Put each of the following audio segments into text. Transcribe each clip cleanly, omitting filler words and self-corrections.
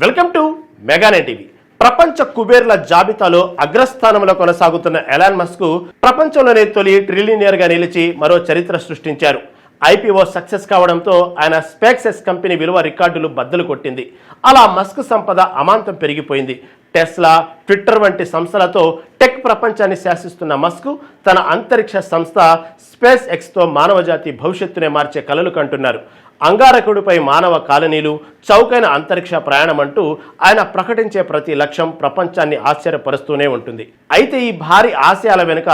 Welcome to మెగానైట్ TV. ప్రపంచ కుబేర్ల జాబితాలో అగ్రస్థానంలో కొనసాగుతున్న ఎలాన్ మస్క్ ప్రపంచంలోనే తొలి ట్రిలియనియర్ గా నిలిచి మరో చరిత్ర సృష్టించారు. ఐపీఓ సక్సెస్ కావడంతో ఆయన స్పేస్ ఎక్స్ కంపెనీ విలువ రికార్డులు బద్దలు కొట్టింది. అలా మస్క్ సంపద అమాంతం పెరిగిపోయింది. టెస్లా, ట్విట్టర్ వంటి సంస్థలతో టెక్ ప్రపంచాన్ని శాసిస్తున్న మస్క్ తన అంతరిక్ష సంస్థ స్పేస్ ఎక్స్తో మానవజాతి భవిష్యత్తునే మార్చే కలలు కంటున్నారు. అంగారకుడిపై మానవ కాలనీలు, చౌకైన అంతరిక్ష ప్రయాణం అంటూ ఆయన ప్రకటించే ప్రతి లక్ష్యం ప్రపంచాన్ని ఆశ్చర్యపరుస్తూనే ఉంటుంది. అయితే ఈ భారీ ఆశయాల వెనుక,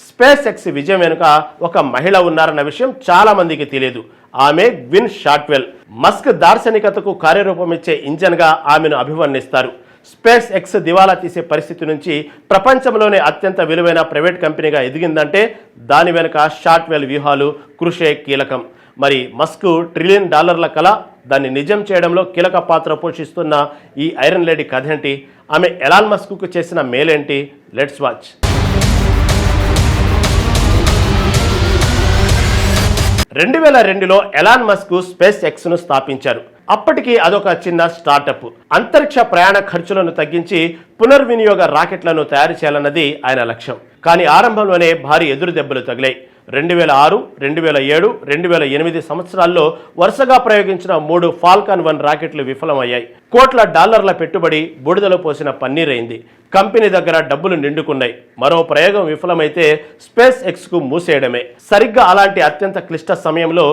స్పేస్ ఎక్స్ విజయం వెనుక ఒక మహిళ ఉన్నారన్న విషయం చాలా మందికి తెలియదు. ఆమె గ్విన్ షాట్వెల్. మస్క్ దార్శనికతకు కార్యరూపమిచ్చే ఇంజన్గా ఆమెను అభివర్ణిస్తారు. స్పేస్ ఎక్స్ దివాలా తీసే పరిస్థితి నుంచి ప్రపంచంలోనే అత్యంత విలువైన ప్రైవేట్ కంపెనీగా ఎదిగిందంటే దాని వెనుక షాట్వెల్ వ్యూహాలు, కృషే కీలకం. మరి మస్క్ $1 ట్రిలియన్ కళ, దాన్ని నిజం చేయడంలో కీలక పాత్ర పోషిస్తున్న ఈ ఐరన్ లేడీ కథ ఏంటి? ఆమె ఎలాన్ మస్క్కు చేసిన మేలేంటి? Let's watch. 2002లో ఎలాన్ మస్క్ స్పేస్ ఎక్స్ ను స్థాపించారు. అప్పటికి అదొక చిన్న స్టార్టప్. అంతరిక్ష ప్రయాణ ఖర్చులను తగ్గించి పునర్వినియోగ రాకెట్లను తయారు చేయాలన్నది ఆయన లక్ష్యం. కానీ ఆరంభంలోనే భారీ ఎదురు దెబ్బలు తగిలాయి. 2006, 2007, 2008 సంవత్సరాల్లో వరుసగా ప్రయోగించిన 3 ఫాల్కాన్ 1 రాకెట్లు విఫలమయ్యాయి. కోట్ల డాలర్ల పెట్టుబడి బూడిదలో పోసిన పన్నీరైంది. కంపెనీ దగ్గర డబ్బులు నిండుకున్నాయి. మరో ప్రయోగం విఫలమైతే స్పేస్ ఎక్స్ కు మూసేయడమే. సరిగ్గా అలాంటి అత్యంత క్లిష్ట సమయంలో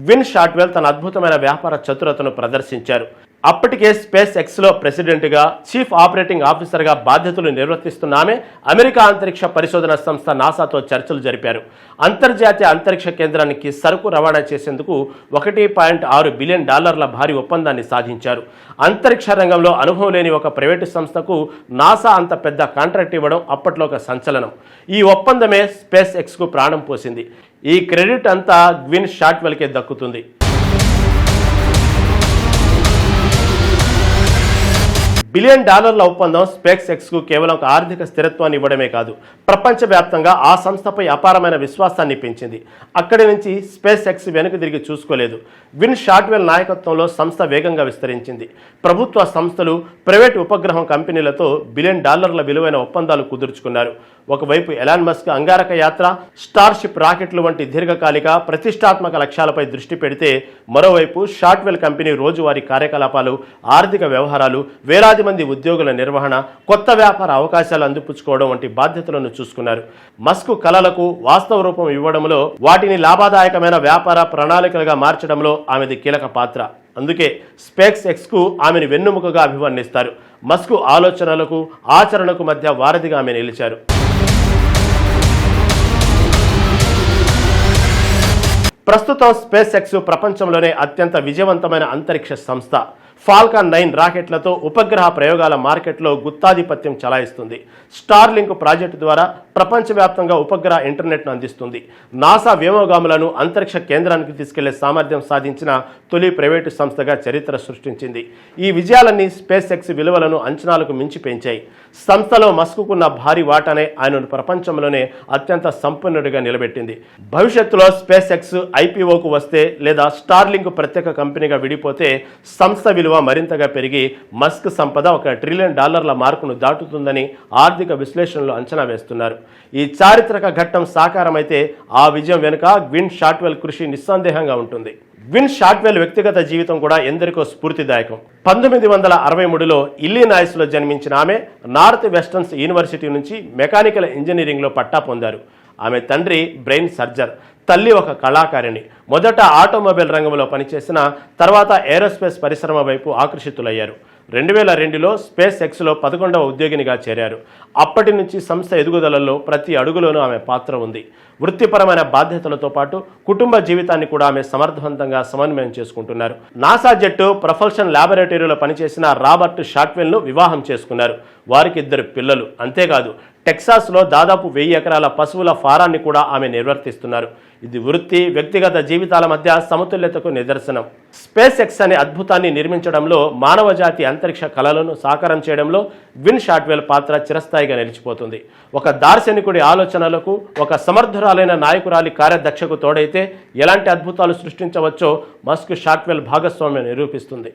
గ్విన్ షాట్వెల్ తన అద్భుతమైన వ్యాపార చతురతను ప్రదర్శించారు. అప్పటికే స్పేస్ ఎక్స్లో ప్రెసిడెంట్గా, చీఫ్ ఆపరేటింగ్ ఆఫీసర్గా బాధ్యతలు నిర్వర్తిస్తున్న ఆమె అమెరికా అంతరిక్ష పరిశోధన సంస్థ నాసాతో చర్చలు జరిపారు. అంతర్జాతీయ అంతరిక్ష కేంద్రానికి సరుకు రవాణా చేసేందుకు $1.6 బిలియన్ భారీ ఒప్పందాన్ని సాధించారు. అంతరిక్ష రంగంలో అనుభవం లేని ఒక ప్రైవేటు సంస్థకు నాసా అంత పెద్ద కాంట్రాక్ట్ ఇవ్వడం అప్పట్లో ఒక సంచలనం. ఈ ఒప్పందమే స్పేస్ ఎక్స్కు ప్రాణం పోసింది. ఈ క్రెడిట్ అంతా గ్విన్ షాట్వెల్కే దక్కుతుంది. $1 బిలియన్ ఒప్పందం స్పేస్ ఎక్స్ కు కేవలం ఒక ఆర్థిక స్థిరత్వాన్ని ఇవ్వడమే కాదు, ప్రపంచవ్యాప్తంగా ఆ సంస్థపై అపారమైన విశ్వాసాన్ని పెంచింది. అక్కడి నుంచి స్పేస్ ఎక్స్ వెనక్కి తిరిగి చూసుకోలేదు. గ్విన్ షాట్వెల్ నాయకత్వంలో సంస్థ వేగంగా విస్తరించింది. ప్రభుత్వ సంస్థలు, ప్రైవేట్ ఉపగ్రహం కంపెనీలతో $1 బిలియన్ విలువైన ఒప్పందాలు కుదుర్చుకున్నారు. ఒకవైపు ఎలాన్ మస్క్ అంగారక యాత్ర, స్టార్షిప్ రాకెట్లు వంటి దీర్ఘకాలిక ప్రతిష్టాత్మక లక్ష్యాలపై దృష్టి పెడితే, మరోవైపు షాట్వెల్ కంపెనీ రోజువారీ కార్యకలాపాలు, ఆర్థిక వ్యవహారాలు, వేలాది మంది ఉద్యోగుల నిర్వహణ, కొత్త వ్యాపార అవకాశాలు అందిపుచ్చుకోవడం వంటి బాధ్యతలను చూసుకున్నారు. మస్క్ కలలకు వాస్తవ రూపం ఇవ్వడంలో, వాటిని లాభదాయకమైన వ్యాపార ప్రణాళికలుగా మార్చడంలో ఆమెది కీలక పాత్ర. అందుకే స్పేస్ ఎక్స్ కు ఆమెను వెన్నుముకగా అభివర్ణిస్తారు. మస్క్ ఆలోచనలకు, ఆచరణకు మధ్య వారధిగా ఆమె నిలిచారు. ప్రస్తుతం స్పేస్ ఎక్స్ ప్రపంచంలోనే అత్యంత విజయవంతమైన అంతరిక్ష సంస్థ. ఫాల్కాన్ 9 రాకెట్లతో ఉపగ్రహ ప్రయోగాల మార్కెట్లో గుత్తాధిపత్యం చలాయిస్తుంది. స్టార్లింక్ ప్రాజెక్టు ద్వారా ప్రపంచవ్యాప్తంగా ఉపగ్రహ ఇంటర్నెట్ను అందిస్తుంది. నాసా వ్యోమగాములను అంతరిక్ష కేంద్రానికి తీసుకెళ్లే సామర్థ్యం సాధించిన తొలి ప్రైవేటు సంస్థగా చరిత్ర సృష్టించింది. ఈ విజయాలన్నీ స్పేస్ ఎక్స్ విలువలను అంచనాలకు మించి పెంచాయి. సంస్థలో మస్కుకున్న భారీ వాటానే ఆయనను ప్రపంచంలోనే అత్యంత సంపన్నుడిగా నిలబెట్టింది. భవిష్యత్తులో స్పేస్ ఎక్స్ ఐపీఓకు వస్తే, లేదా స్టార్లింక్ ప్రత్యేక కంపెనీగా విడిపోతే సంస్థ విలువ మరింతగా పెరిగి మస్క్ సంపద $1 ట్రిలియన్ మార్కును దాటుతుందని ఆర్థిక విశ్లేషణలు అంచనా వేస్తున్నారు. ఈ చారిత్రక ఘట్టం సాకారమైతే ఆ విజయం వెనుక గ్విన్ షాట్వెల్ కృషి నిస్సందేహంగా ఉంటుంది. గ్విన్ షాట్వెల్ వ్యక్తిగత జీవితం కూడా ఎందరికో స్ఫూర్తిదాయకం. 1963లో ఇల్లినాయిస్లో జన్మించిన ఆమె నార్త్ వెస్టర్న్ యూనివర్సిటీ నుంచి మెకానికల్ ఇంజనీరింగ్లో పట్టా పొందారు. ఆమె తండ్రి బ్రెయిన్ సర్జర్, తల్లి ఒక కళాకారిణి. మొదట ఆటోమొబైల్ రంగంలో పనిచేసిన తర్వాత ఏరోస్పేస్ పరిశ్రమ వైపు ఆకర్షితులయ్యారు. 2002లో స్పేస్ ఎక్స్లో 11వ ఉద్యోగినిగా చేరారు. అప్పటి నుంచి సంస్థ ఎదుగుదలలో ప్రతి అడుగులోనూ ఆమె పాత్ర ఉంది. వృత్తిపరమైన బాధ్యతలతో పాటు కుటుంబ జీవితాన్ని కూడా ఆమె సమర్థవంతంగా సమన్వయం చేసుకుంటున్నారు. నాసా జెట్ ప్రొపల్షన్ ల్యాబొరేటరీలో పనిచేసిన రాబర్ట్ షాట్వెల్ను వివాహం చేసుకున్నారు. వారికి 2 పిల్లలు. అంతేకాదు, టెక్సాస్లో దాదాపు 1000 ఎకరాల పశువుల ఫారాన్ని కూడా ఆమె నిర్వర్తిస్తున్నారు. ఇది వృత్తి, వ్యక్తిగత జీవితాల మధ్య సమతుల్యతకు నిదర్శనం. స్పేస్ ఎక్స్ అనే అద్భుతాన్ని నిర్మించడంలో, మానవజాతి అంతరిక్ష కళలను సాకారం చేయడంలో గ్విన్ షాట్వెల్ పాత్ర చిరస్థాయిగా నిలిచిపోతుంది. ఒక దార్శనికుడి ఆలోచనలకు, ఒక సమర్థురాలైన నాయకురాలి కార్యదక్షకు తోడైతే ఎలాంటి అద్భుతాలు సృష్టించవచ్చో మస్క్ షాట్వెల్ భాగస్వామ్యం నిరూపిస్తుంది.